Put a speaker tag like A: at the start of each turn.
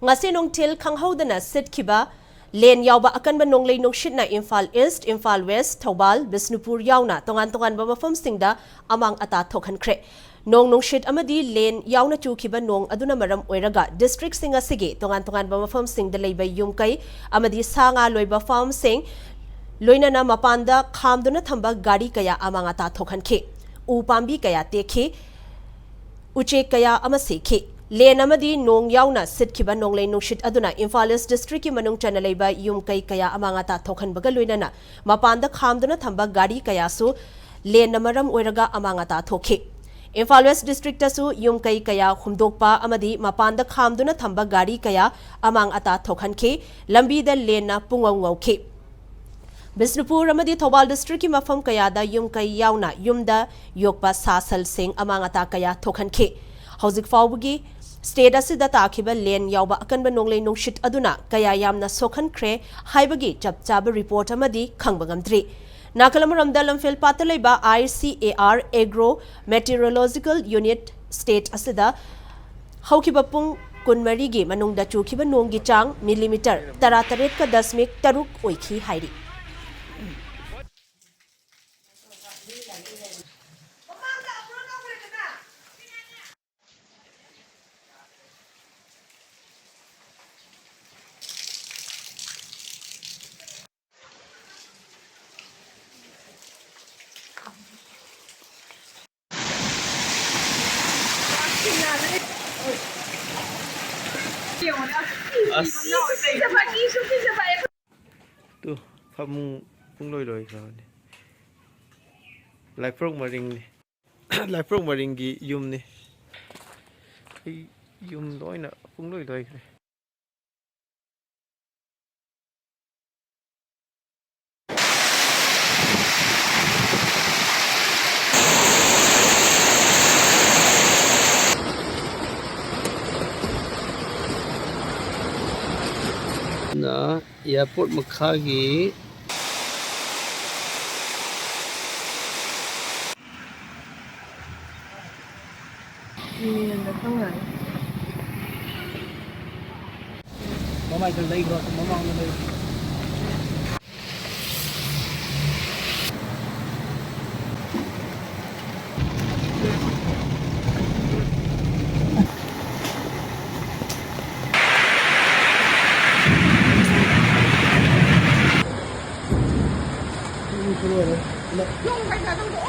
A: ngasi nongtil khanghodana sitkhiba Len Yaoba Akanba Nonglei Nungshit na Imphal East, Imphal West, Thobal, Bisnupur yauna Tongnganba Mapham Singda Amang Atta Thok-Hankhre. Nong Nungshit amadi Len yauna chukhiba nong aduna maram oiraga district singa sige Tongnganba Mapham Singda leiba yumkai amadi sanga loiba farm sing loinana mapanda khamduna thamba gari kaya Amang Atta Thok-Hankhre. Upambi kaya tekhe uche kaya amaseke. Len amadi nong yauna sitkhiba Nonglei Nungshit aduna Imphal East district ki manung chana leiba yumkai kaya Amang Atta Thok-Hankhre loinana mapanda khamduna thamba gari kaya su Len namaram oiraga Amang Atta Thok-Hankhre. Imphal West district asu yumkai kaya humdokpa amadi mapanda khamduna thamba gari kaya Amang Atta Thok-Hankhre lambi da Len na pungawngawkhe. Bisnupur amadi Thobal district ki mafam kaya da yumkai yauna yumda yokpa sasal sing Amang Atta kaya Thok-Hankhre. Hauzik fawbugi state asida takhiba Len Yaoba Akanba Nonglei Nungshit aduna kaya yamna sokhankhre haibagi chapchaba report amadi khangbangamdri. Nakalamaramda lamfel patalaiba ICAR Agro Meteorological Unit State asida haukiba pung kunmari gi manungda chukhiba nonggi chang millimeter 38.3 oikhi hairi.
B: Tu Mapham Singda loi rồi lại phước mà ring đi lại phước mà ring gì yum đi yum lối nè phung lối rồi na airport makhagi
C: Mama itu lagi kalau mama nggak